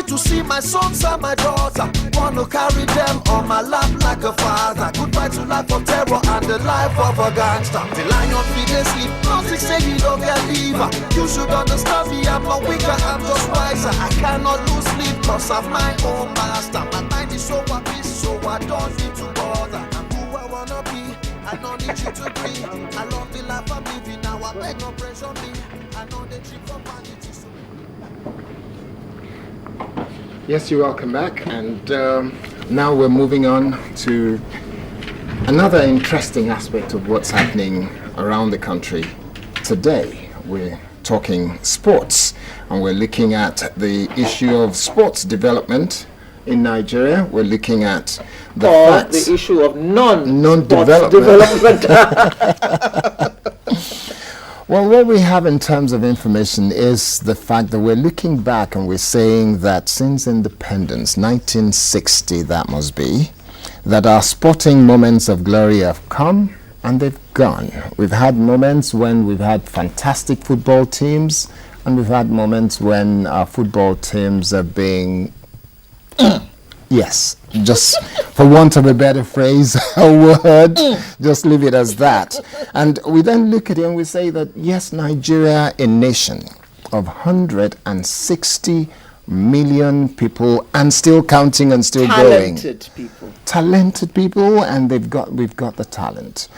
wait to see my sons and my daughter. Wanna carry them on my lap like a father. Goodbye to life of terror and the life of a gangster. The lion feed and sleep, nothing say he don't get liver. You should understand me, I'm not weaker, I'm just wiser. I cannot lose sleep cause I'm my own master. My mind is so at peace, so I don't need to bother. I'm who I wanna be, I don't need you to breathe. I love the life I'm living, now I beg no pressure me. I know the trick for vanity, so... Yes, you're welcome back, and now we're moving on to another interesting aspect of what's happening around the country. Today, we're talking sports, and we're looking at the issue of sports development in Nigeria. We're looking at the issue of non-development. Well, what we have in terms of information is the fact that we're looking back and we're saying that since independence, 1960 that must be, that our sporting moments of glory have come and they've gone. We've had moments when we've had fantastic football teams, and we've had moments when our football teams are being, yes, just for want of a better phrase or word, just leave it as that. And we then look at it and we say that, yes, Nigeria, a nation of 160 million people, and still counting and still growing. Talented people, and we've got the talent.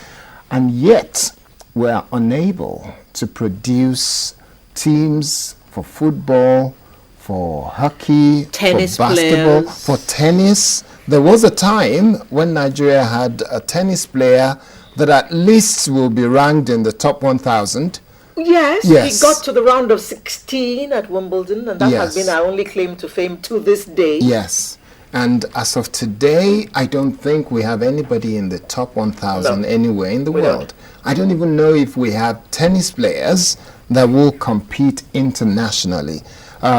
And yet, we're unable to produce teams for football, for hockey, tennis for basketball, players. for tennis. There was a time when Nigeria had a tennis player that at least will be ranked in the top 1,000. Yes, he got to the round of 16 at Wimbledon, and that has been our only claim to fame to this day. Yes. And as of today, I don't think we have anybody in the top 1,000 anywhere in the world. I don't even know if we have tennis players that will compete internationally.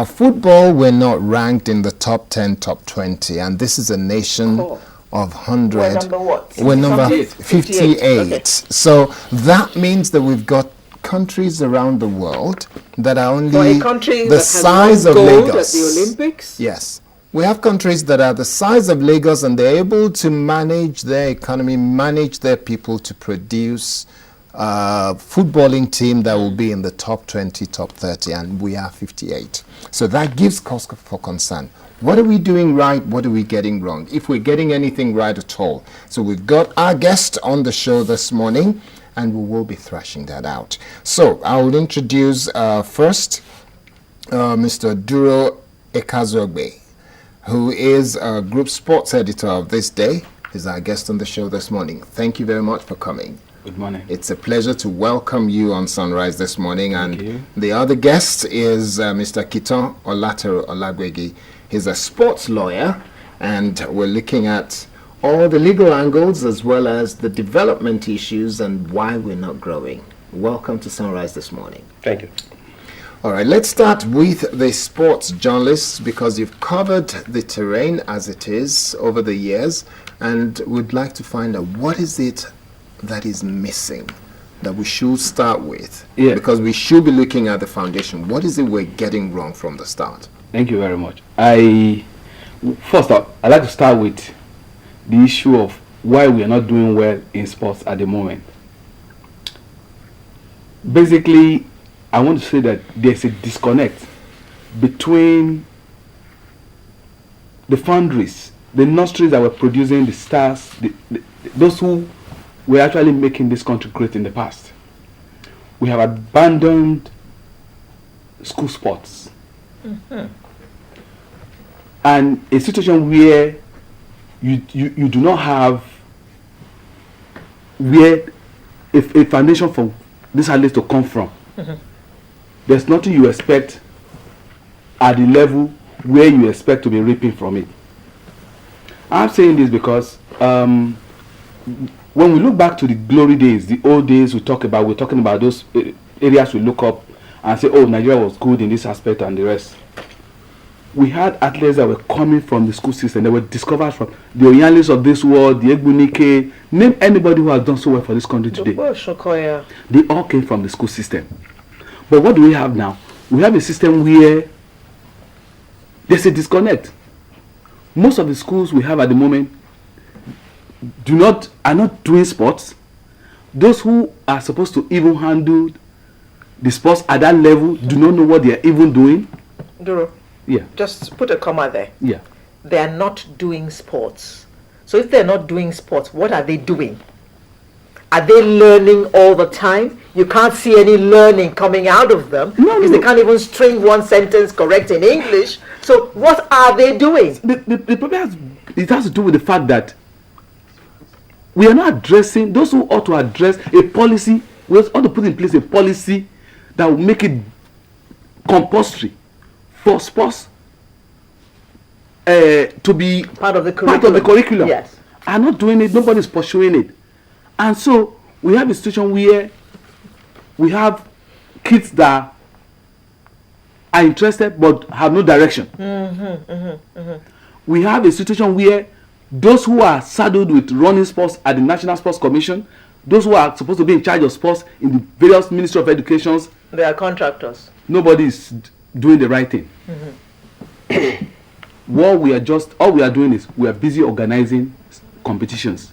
Football, we're not ranked in the top 10, top 20, and this is a nation of 100. We're number what? We're number 58. Okay. So that means that we've got countries around the world that are only the size of Lagos. At the Olympics? Yes. We have countries that are the size of Lagos, and they're able to manage their economy, manage their people to produce a footballing team that will be in the top 20, top 30, and we are 58. So that gives cause for concern. What are we doing right? What are we getting wrong? If we're getting anything right at all. So we've got our guest on the show this morning, and we will be thrashing that out. So I will introduce first Mr. Duro Ikhazuage, who is a group sports editor of Thisday. He's our guest on the show this morning. Thank you very much for coming. Good morning. It's a pleasure to welcome you on Sunrise this morning. And the other guest is Mr. Kiton Olatero Olagwegi. He's a sports lawyer, and we're looking at all the legal angles as well as the development issues and why we're not growing. Welcome to Sunrise this morning. Thank you. All right, let's start with the sports journalists, because you've covered the terrain as it is over the years, and we'd like to find out what is it that is missing that we should start with, because we should be looking at the foundation. What is it we're getting wrong from the start? Thank you very much. First off, I'd like to start with the issue of why we are not doing well in sports at the moment. Basically, I want to say that there's a disconnect between the foundries, the nurseries that were producing the stars, those who were actually making this country great in the past. We have abandoned school sports. And a situation where you do not have where a foundation for this athletes to come from. There's nothing you expect at the level where you expect to be reaping from it. I'm saying this because when we look back to the glory days, the old days we're talking about those areas we look up and say, oh, Nigeria was good in this aspect and the rest. We had athletes that were coming from the school system. They were discovered from the Analysts of this world, the Egbunike, name anybody who has done so well for this country today. They all came from the school system. But what do we have now? We have a system where there's a disconnect. Most of the schools we have at the moment are not doing sports. Those who are supposed to even handle the sports at that level do not know what they are even doing. Duro, Yeah. just put a comma there. Yeah. They are not doing sports. So if they're not doing sports, what are they doing? Are they learning all the time? You can't see any learning coming out of them because they can't even string one sentence correct in English. So what are they doing? The problem has to do with the fact that we are not addressing those who ought to address a policy. We ought to put in place a policy that will make it compulsory for sports to be part of the curriculum. Yes. Are not doing it. Nobody's pursuing it. And so we have a situation where we have kids that are interested but have no direction. We have a situation where those who are saddled with running sports at the National Sports Commission, those who are supposed to be in charge of sports in the various Ministry of Educations, they are contractors. Nobody is doing the right thing. All we are doing is we are busy organizing competitions.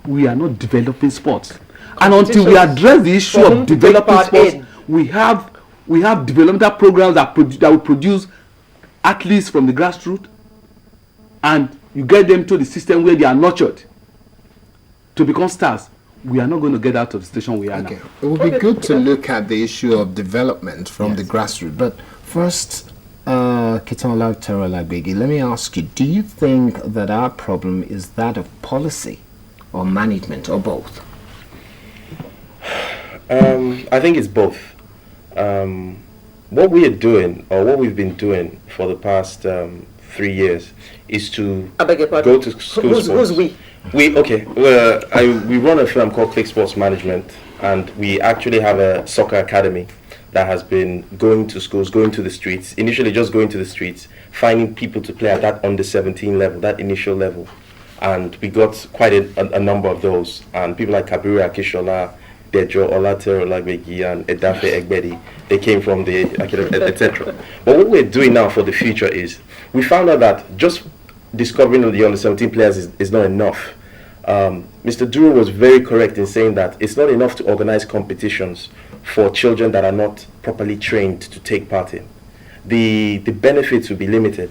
We are not developing sports. And until we address the issue of developing sports, we have developmental programs that will produce athletes from the grassroots, and you get them to the system where they are nurtured to become stars. We are not going to get out of the situation we are now. It would be good to look at the issue of development from the grassroots. But first, Kitola Terolagbegi, let me ask you, do you think that our problem is that of policy or management or both? I think it's both. What we are doing, or what we've been doing for the past 3 years, is to go to school. Who's we? We run a firm called Click Sports Management, and we actually have a soccer academy that has been going to schools, going to the streets. Initially, just going to the streets, finding people to play at that under 17 level, that initial level, and we got quite a number of those. And people like Kabiru Akishola, Dejo Olatero Lagbegi, and Edafe Egbedi, they came from the etc. But what we're doing now for the future is we found out that just discovering the under 17 players is not enough. Mr. Duro was very correct in saying that it's not enough to organize competitions for children that are not properly trained to take part in. The benefits will be limited.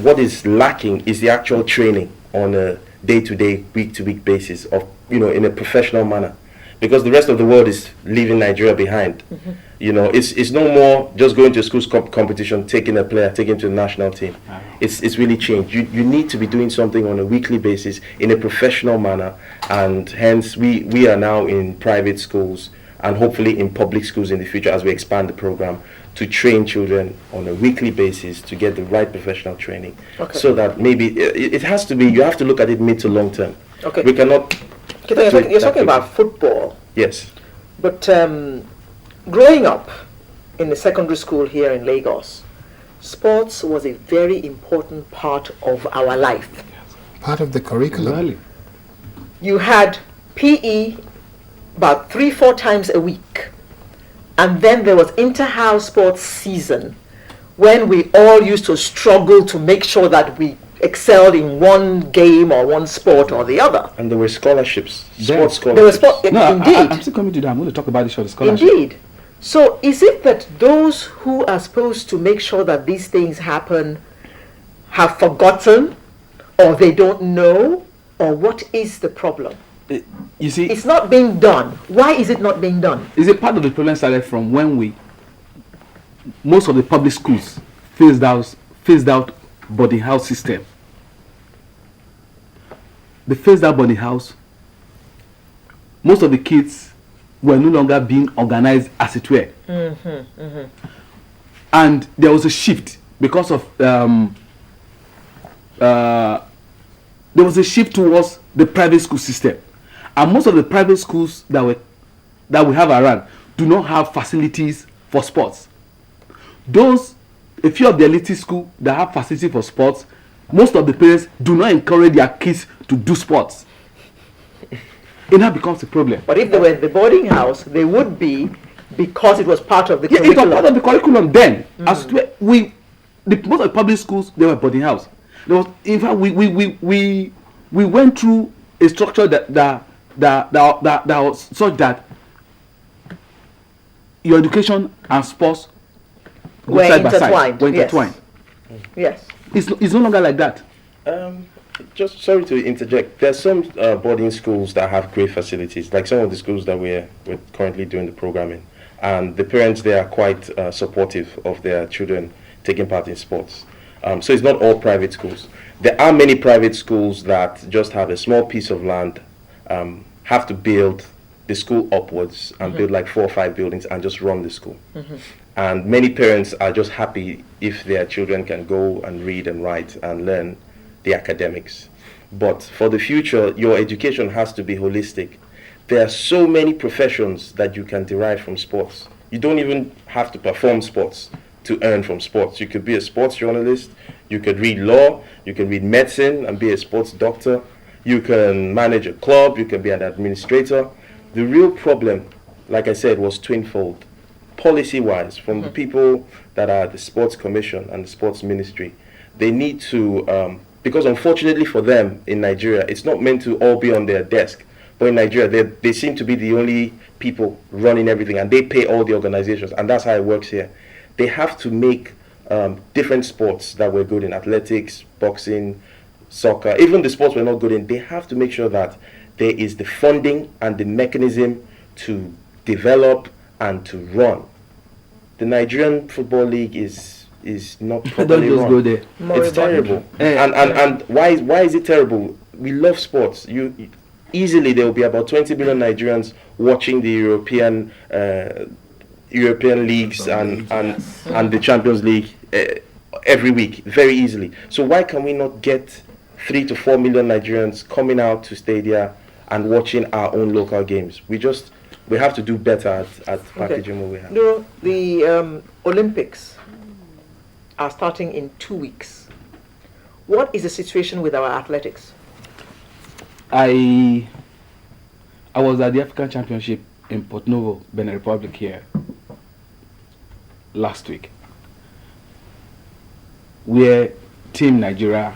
What is lacking is the actual training on a day-to-day, week-to-week basis of, in a professional manner. Because the rest of the world is leaving Nigeria behind. It's no more just going to a school's competition, taking a player, taking to the national team. It's really changed. You need to be doing something on a weekly basis in a professional manner, and hence we are now in private schools and hopefully in public schools in the future as we expand the program to train children on a weekly basis to get the right professional training. Okay. So that maybe it has to be, you have to look at it mid to long term. Okay. We cannot... You're talking about football. Yes. But growing up in the secondary school here in Lagos, sports was a very important part of our life. Part of the curriculum. Really? You had PE about 3-4 times a week. And then there was inter-house sports season when we all used to struggle to make sure that we excelled in one game or one sport or the other. And there were scholarships, sports scholarships. There were indeed. I'm still coming to that. I'm going to talk about the scholarship. Indeed. So is it that those who are supposed to make sure that these things happen have forgotten, or they don't know, or what is the problem? You see, it's not being done. Why is it not being done? Is it part of the problem started from when most of the public schools phased out boarding house system. They phased out boarding house. Most of the kids were no longer being organized, as it were. And there was a shift because of there was a shift towards the private school system, and most of the private schools that we have around do not have facilities for sports. A few of the elite schools that have facilities for sports, most of the parents do not encourage their kids to do sports. It now becomes a problem. But if they were in the boarding house, they would be, because it was part of the curriculum. It was part of the curriculum then. As most of the public schools, they were boarding house. There was, in fact, we went through a structure that was such that your education and sports go Were side by intertwined, side. Were yes. intertwined. Yes. It's no longer like that. Just sorry to interject. There's some boarding schools that have great facilities, like some of the schools that we're currently doing the programming, and the parents there are quite supportive of their children taking part in sports. So it's not all private schools. There are many private schools that just have a small piece of land, have to build the school upwards and build like 4 or 5 buildings and just run the school. And many parents are just happy if their children can go and read and write and learn the academics. But for the future, your education has to be holistic. There are so many professions that you can derive from sports. You don't even have to perform sports to earn from sports. You could be a sports journalist, you could read law, you can read medicine and be a sports doctor, you can manage a club, you can be an administrator. The real problem, like I said, was twinfold. Policy-wise, from the people that are the Sports Commission and the Sports Ministry, they need to, because unfortunately for them in Nigeria, it's not meant to all be on their desk. But in Nigeria, they seem to be the only people running everything, and they pay all the organizations, and that's how it works here. They have to make different sports that we're good in, athletics, boxing, soccer, even the sports we're not good in, they have to make sure that there is the funding and the mechanism to develop and to run. The Nigerian Football League is not properly Don't just run. go there. It's terrible. And why is it terrible? We love sports. Easily there will be about 20 million Nigerians watching the European leagues and the Champions League every week, very easily. So why can we not get 3 to 4 million Nigerians coming out to stadia and watching our own local games? We have to do better at packaging what we have. Duro, the Olympics are starting in 2 weeks. What is the situation with our athletics? I was at the African Championship in Port Novo, Benin Republic here last week, where Team Nigeria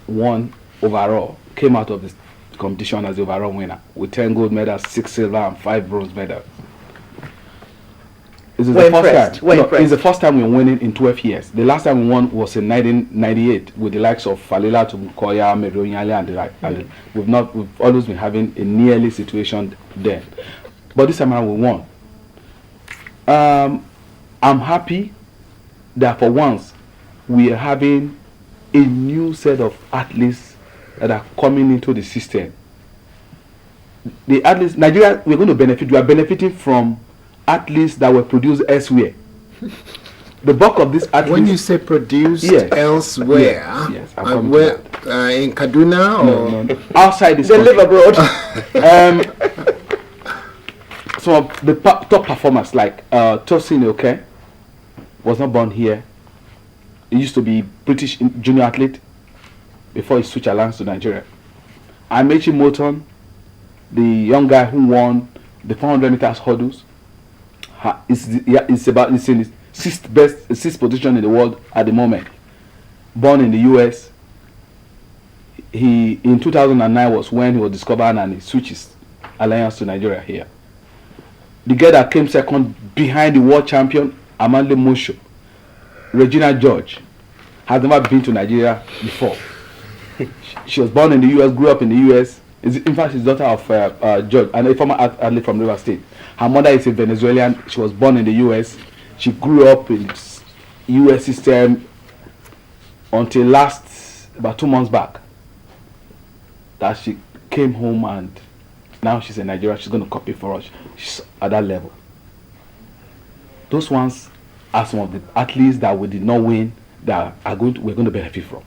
won overall, came out of this competition as the overall winner with 10 gold medals, 6 silver and 5 bronze medals. It's the first time we're winning in 12 years. The last time we won was in 1998 with the likes of Falila, Tumukoya, Meroyale and the like. And we've always been having a nearly situation there. But this time around we won. I'm happy that for once we are having a new set of athletes that are coming into the system. The athletes, Nigeria, we're going to benefit. We are benefiting from athletes that were produced elsewhere. The bulk of these athletes. When you say produced elsewhere, yes, where, in Kaduna no. Outside this they country. live abroad. Some of the top performers like Tosin Oke was not born here. He used to be British junior athlete before he switched alliance to Nigeria. Amechi Moton, the young guy who won the 400 meters hurdles, is in his sixth position in the world at the moment. Born in the US. He in 2009 was when he was discovered and he switches alliance to Nigeria here. The girl that came second behind the world champion Amanda Mosho, Regina George, has never been to Nigeria before. She was born in the US, grew up in the US. In fact, she's daughter of George, and a former athlete from River State. Her mother is a Venezuelan. She was born in the US. She grew up in the US system until about 2 months back that she came home, and now she's in Nigeria. She's going to copy for us. She's at that level. Those ones are some of the athletes that we did not win that we're going to benefit from.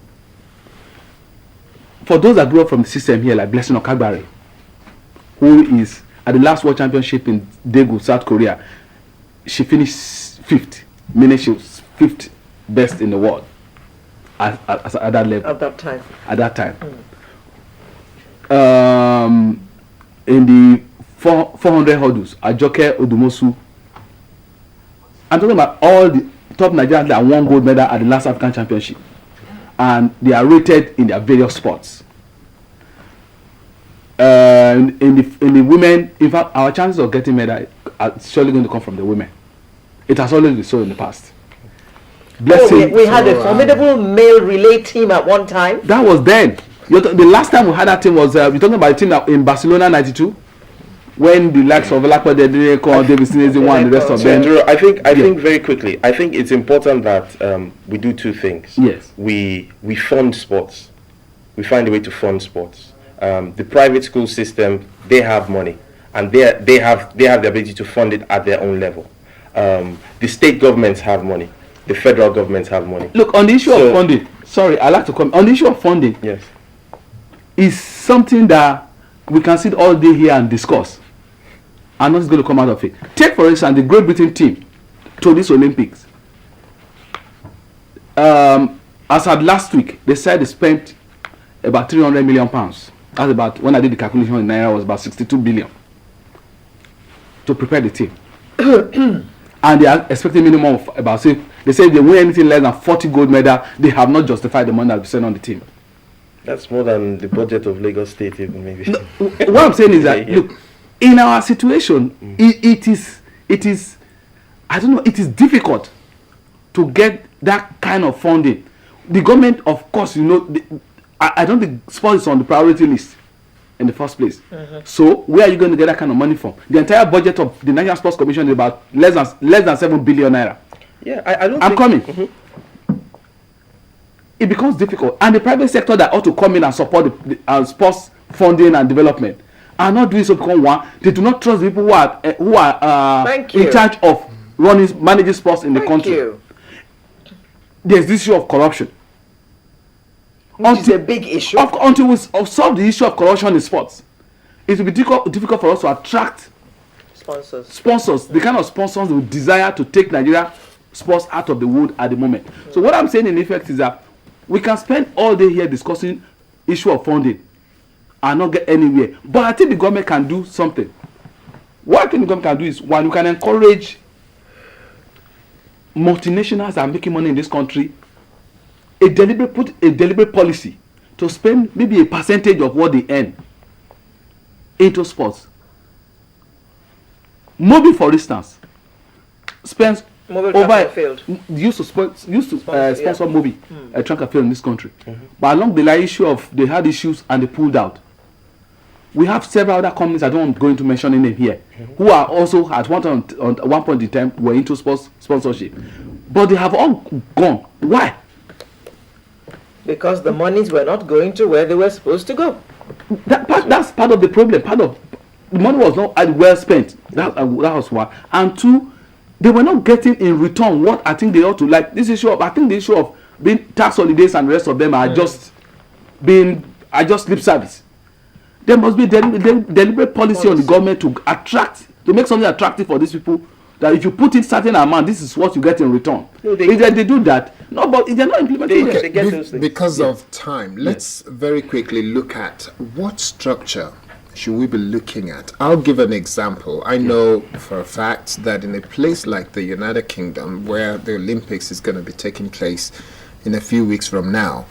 For those that grew up from the system here, like Blessing Okagbare, who is at the last World Championship in Daegu, South Korea, she finished 5th, meaning she was 5th best in the world at that level. At that time. At that time. In the 400 hurdles, Ajoke Odumosu. I'm talking about all the top Nigerians that won gold medal at the last African Championship, and they are rated in their various sports. In the women, in fact, our chances of getting medal are surely going to come from the women. It has always been so in the past. We had a formidable male relay team at one time. That was then. The last time we had that team was you're talking about the team in Barcelona '92, when the likes of Olakpa, Davis, one, and the rest of them. I think very quickly. I think it's important that we do two things. Yes. We fund sports. We find a way to fund sports. The private school system, they have money, and they have the ability to fund it at their own level. The state governments have money. The federal governments have money. Look, on the issue of funding, sorry, I like to come on the issue of funding. Yes, is something that we can sit all day here and discuss, and nothing's going to come out of it. Take for instance the Great Britain team to this Olympics. As at last week, they said they spent about 300 million pounds. That's about, when I did the calculation in Naira, was about 62 billion to prepare the team. And they are expecting minimum of about, say, they say if they win anything less than 40 gold medal, they have not justified the money that we sent on the team. that's more than the budget of Lagos State, even maybe. No, what I'm saying is that look, in our situation, it is I don't know, it is difficult to get that kind of funding. The government, of course, I don't think sport is on the priority list in the first place. So where are you going to get that kind of money from? The entire budget of the National Sports Commission is about less than 7 billion naira. Yeah, I don't. I'm coming. It becomes difficult, and the private sector that ought to come in and support the sports funding and development are not doing so because one, they do not trust the people who are in charge of managing sports in the country. There's this issue of corruption. Which is a big issue. Until we solve the issue of corruption in sports, it will be difficult for us to attract sponsors, the kind of sponsors who desire to take Nigeria sports out of the wood at the moment. So what I'm saying in effect is that we can spend all day here discussing issue of funding and not get anywhere. But I think the government can do something. What I think the government can do is, one, we can encourage multinationals that are making money in this country, put a deliberate policy to spend maybe a percentage of what they earn into sports. Mobi, for instance, spends used to sponsor Mobi, a track and field in this country. But along the line issue of they had issues and they pulled out. We have several other companies, I don't go into mentioning them here, who are also at one point in time were into sports sponsorship, but they have all gone. Why? Because the monies were not going to where they were supposed to go. That's part of the problem. Part of the money was not well spent. That was one. And two, they were not getting in return what I think they ought to. Like this issue of, I think the issue of being tax holidays and the rest of them are just lip service. There must be deliberate policy on the government to make something attractive for these people. That if you put in certain amount, this is what you get in return. No, if they do that, no, but if they're not implementing it. Because of time, let's very quickly look at what structure should we be looking at. I'll give an example. I know for a fact that in a place like the United Kingdom, where the Olympics is going to be taking place in a few weeks from now,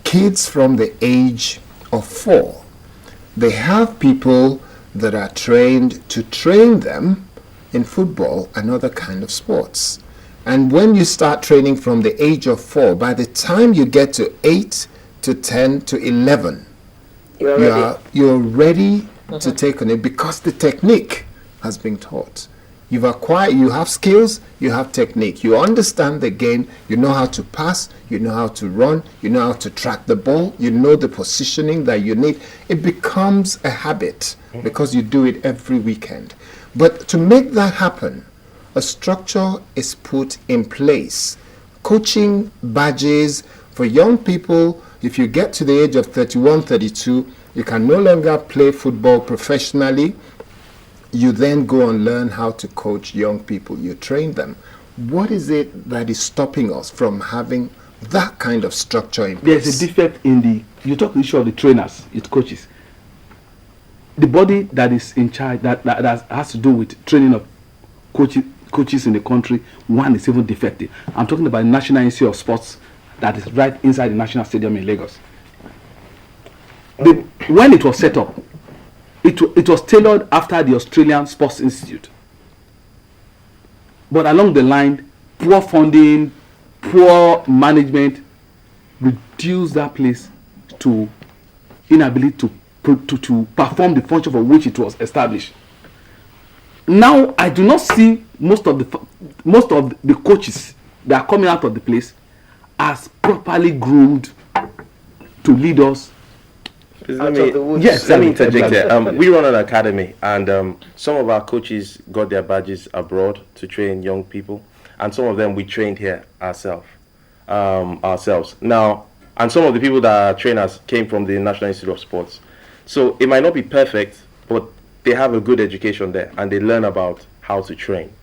kids from the age of 4, they have people that are trained to train them in football and other kind of sports. And when you start training from the age of 4, by the time you get to 8 to 10 to 11, you're ready to take on it because the technique has been taught. You have skills, you have technique. You understand the game, you know how to pass, you know how to run, you know how to track the ball, you know the positioning that you need. It becomes a habit because you do it every weekend. But to make that happen, a structure is put in place. Coaching badges for young people. If you get to the age of 31, 32, you can no longer play football professionally. You then go and learn how to coach young people. You train them. What is it that is stopping us from having that kind of structure in place? There's a defect in you talk the issue of the trainers, it's coaches. The body that is in charge, that has to do with training of coaches coaches in the country, one is even defective. I'm talking about the National Institute of Sports that is right inside the National Stadium in Lagos. When it was set up, it was tailored after the Australian Sports Institute. But along the line, poor funding, poor management reduced that place to inability to perform the function for which it was established. Now I do not see most of the coaches that are coming out of the place as properly groomed to lead us. Let me interject there. We run an academy, and some of our coaches got their badges abroad to train young people, and some of them we trained here ourselves. Now, and some of the people that are trainers came from the National Institute of Sports. So it might not be perfect, but they have a good education there, and they learn about how to train.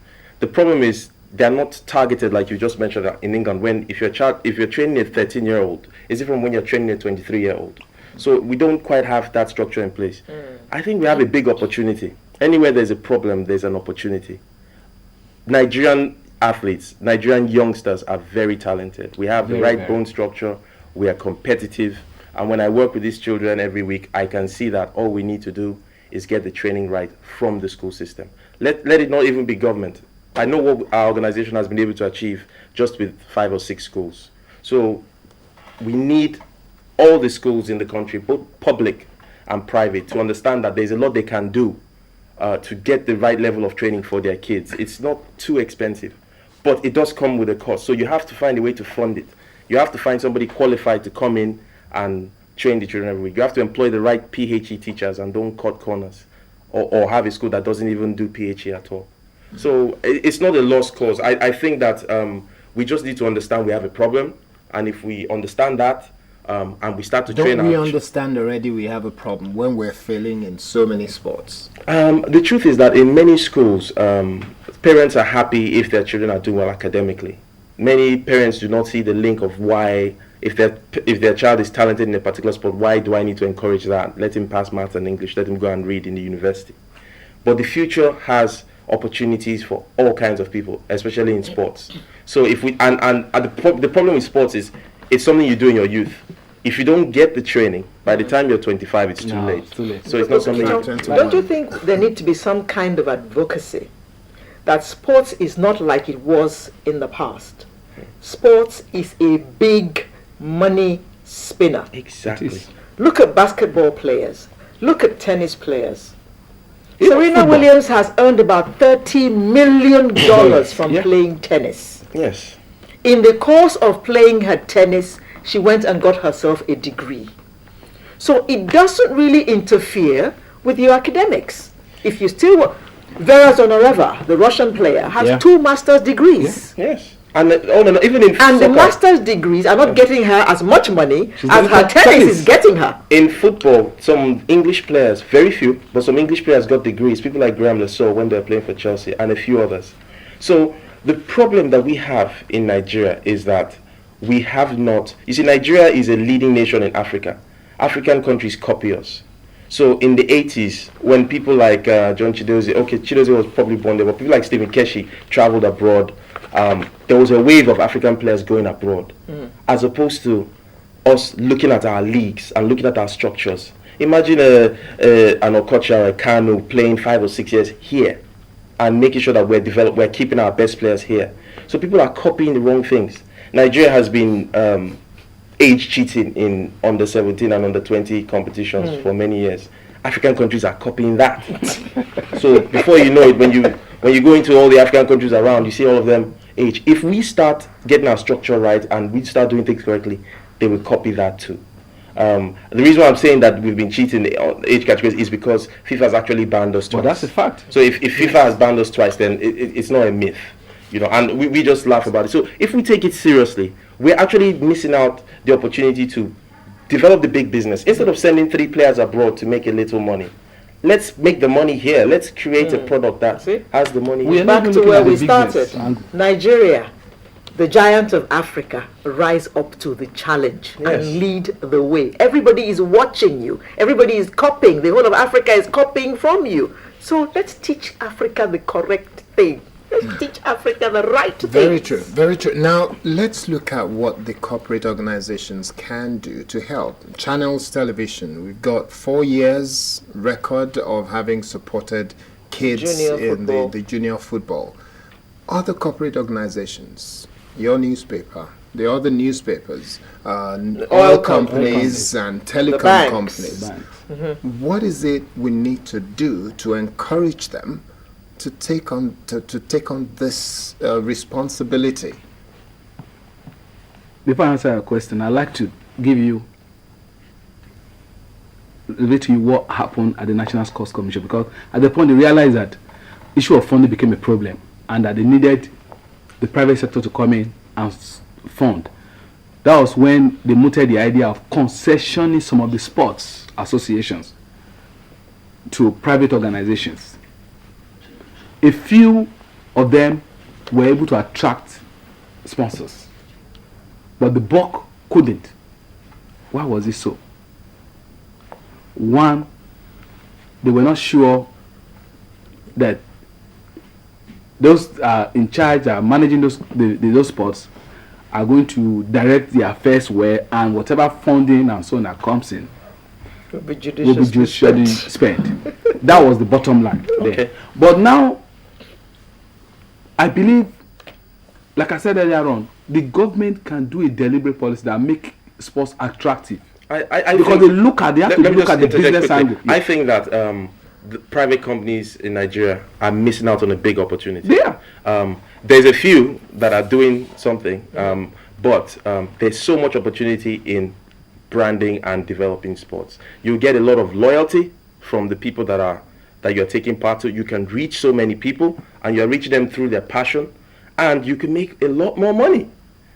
The problem is they're not targeted like you just mentioned in England. If you're training a 13-year-old, it's different when you're training a 23-year-old. So we don't quite have that structure in place. I think we have a big opportunity. Anywhere there's a problem, there's an opportunity. Nigerian athletes, Nigerian youngsters are very talented. We have the right bone structure. We are competitive. And when I work with these children every week, I can see that all we need to do is get the training right from the school system. Let it not even be government. I know what our organization has been able to achieve just with 5 or 6 schools. So we need all the schools in the country, both public and private, to understand that there's a lot they can do to get the right level of training for their kids. It's not too expensive, but it does come with a cost. So you have to find a way to fund it. You have to find somebody qualified to come in and train the children every week. You have to employ the right PHE teachers and don't cut corners, or have a school that doesn't even do PHE at all. So it's not a lost cause. I think that we just need to understand we have a problem, and if we understand that and we start to train. Don't we understand already we have a problem when we're failing in so many sports? The truth is that in many schools, parents are happy if their children are doing well academically. Many parents do not see the link of why, if their child is talented in a particular sport, why do I need to encourage that? Let him pass maths and English, let him go and read in the university. But the future has opportunities for all kinds of people, especially in sports. So if we the problem with sports is it's something you do in your youth. If you don't get the training, by the time you're 25, it's too late. So it's not something. Don't you think there need to be some kind of advocacy that sports is not like it was in the past? Sports is a big money spinner. Exactly. Look at basketball players. Look at tennis players. Serena Williams has earned about $30 million from playing tennis. Yes. In the course of playing her tennis, she went and got herself a degree. So it doesn't really interfere with your academics. If you still Vera Zvonareva, the Russian player, has 2 master's degrees. Yes. And even in and the master's degrees are not getting her as much money as her tennis is getting her. In football, some English players, very few, but some English players got degrees. People like Graham Lassau when they're playing for Chelsea, and a few others. So the problem that we have in Nigeria is that we have not. You see, Nigeria is a leading nation in Africa. African countries copy us. So in the 80s, when people like John Chidozie, Chidozie was probably born there, but people like Stephen Keshi traveled abroad. There was a wave of African players going abroad, as opposed to us looking at our leagues and looking at our structures. Imagine an Okocha or a Kanu playing 5 or 6 years here and making sure that we're keeping our best players here. So people are copying the wrong things. Nigeria has been age cheating in under 17 and under 20 competitions for many years. African countries are copying that. So before you know it, when you go into all the African countries around, you see all of them age. If we start getting our structure right and we start doing things correctly, they will copy that too. The reason why I'm saying that we've been cheating the age categories is because FIFA has actually banned us twice. Well, that's a fact. So if FIFA has banned us twice, then it's not a myth, and we just laugh about it. So if we take it seriously, we're actually missing out the opportunity to develop the big business. Instead of sending 3 players abroad to make a little money, let's make the money here. Let's create a product that has the money. We're back to where we started. Nigeria, the giant of Africa, rise up to the challenge and lead the way. Everybody is watching you. Everybody is copying. The whole of Africa is copying from you. So let's teach Africa the correct thing. Let's teach Africa the right to Very things. true, very true. Now, let's look at what the corporate organizations can do to help. Channels Television, we've got 4 years record of having supported kids Junior in football. the junior football. Other corporate organizations, your newspaper, the other newspapers, oil companies and telecom banks. companies. Banks. What is it we need to do to encourage them to take on this responsibility? Before I answer your question, I'd like to give you relate to you what happened at the National Sports Commission, because at the point they realized that issue of funding became a problem and that they needed the private sector to come in and fund. That was when they mooted the idea of concessioning some of the sports associations to private organizations. A few of them were able to attract sponsors, but the bulk couldn't. Why was it so? One, they were not sure that those in charge, managing those sports, are going to direct the affairs well, and whatever funding and so on that comes in Will be will be judiciously spent. That was the bottom line there. Okay. But now, I believe, like I said earlier on, the government can do a deliberate policy that make sports attractive. I Because think, they have to let me look just at the interject business quickly. angle. I think that the private companies in Nigeria are missing out on a big opportunity. They are. There's a few that are doing something, but there's so much opportunity in branding and developing sports. You get a lot of loyalty from the people that you're taking part to. You can reach so many people, and you're reaching them through their passion, and you can make a lot more money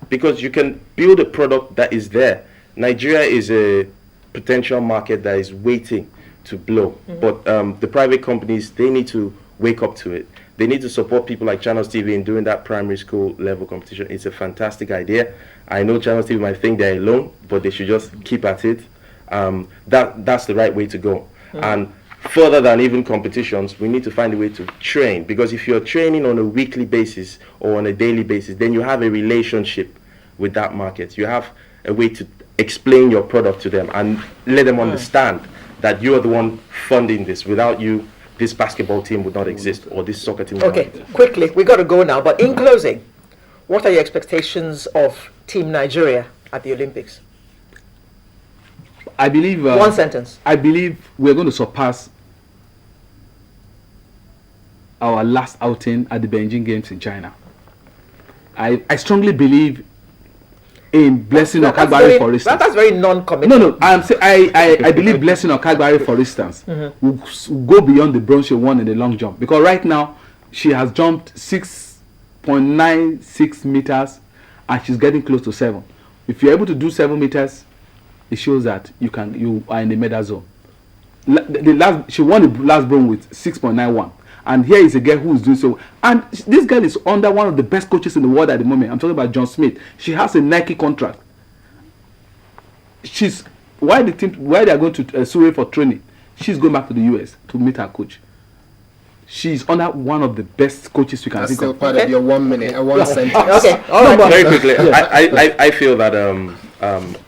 because you can build a product that is there. Nigeria is a potential market that is waiting to blow, but the private companies, they need to wake up to it. They need to support people like Channels TV in doing that primary school level competition. It's a fantastic idea. I know Channels TV might think they're alone, but they should just keep at it. That's the right way to go. And further than even competitions, we need to find a way to train, because if you're training on a weekly basis or on a daily basis, then you have a relationship with that market. You have a way to explain your product to them and let them understand that you are the one funding this. Without you, this basketball team would not exist, or this soccer team would Okay, not exist. quickly, we got to go now. But in closing, what are your expectations of Team Nigeria at the Olympics? I believe. One sentence. I believe we're going to surpass our last outing at the Beijing Games in China. I strongly believe in Blessing Okagbari, for instance. That's very non-committal. No, I believe Blessing Okagbari, for instance, will go beyond the bronze she won in the long jump, because right now she has jumped 6.96 meters and she's getting close to 7. If you're able to do 7 meters, it shows that you are in the medal zone. She won the last bronze with 6.91. And here is a girl who is doing so. And this girl is under one of the best coaches in the world at the moment. I'm talking about John Smith. She has a Nike contract. Why they are going to Surrey for training? She's going back to the US to meet her coach. She's under one of the best coaches you can That's think still of. part of your 1 minute, one sentence. Okay, all right. Very quickly, I feel that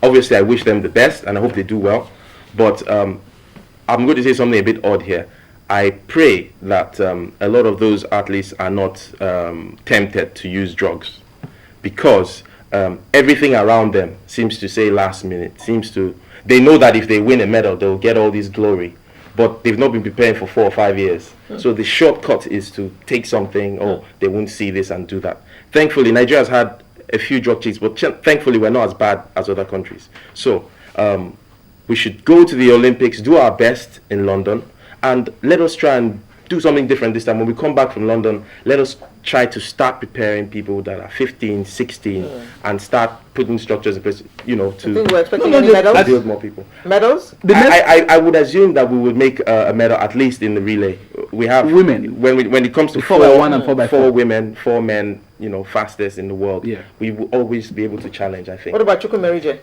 obviously I wish them the best and I hope they do well, but I'm going to say something a bit odd here. I pray that a lot of those athletes are not tempted to use drugs, because everything around them seems to say last minute, they know that if they win a medal, they'll get all this glory, but they've not been preparing for 4 or 5 years. So the shortcut is to take something, they won't see this and do that. Thankfully, Nigeria has had a few drug cheats, but thankfully we're not as bad as other countries. So we should go to the Olympics, do our best in London, and let us try and do something different this time. When we come back from London, let us try to start preparing people that are 15, 16, and start putting structures in place, to think we're expecting any medals? build more people. Medals? I would assume that we would make a medal, at least in the relay. We have Women. When it comes to 4x1 and 4x4. 4 women, 4 men, fastest in the world. Yeah. We will always be able to challenge, I think. What about Chukwumerije?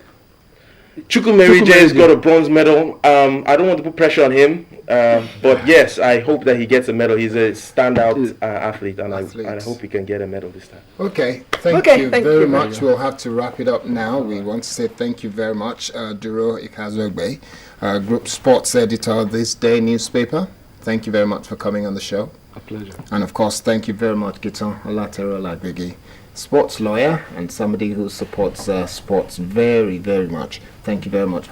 Chukwumerije has got a bronze medal. I don't want to put pressure on him. But yes, I hope that he gets a medal. He's a standout athlete, and Athlete. I hope he can get a medal this time. Okay, thank you very much. We'll have to wrap it up now. We want to say thank you very much, Duro Ikhazuage, Group Sports Editor of Thisday newspaper. Thank you very much for coming on the show. A pleasure. And of course, thank you very much, Giton Olatero Lagbegi, sports lawyer and somebody who supports sports very, very much. Thank you very much.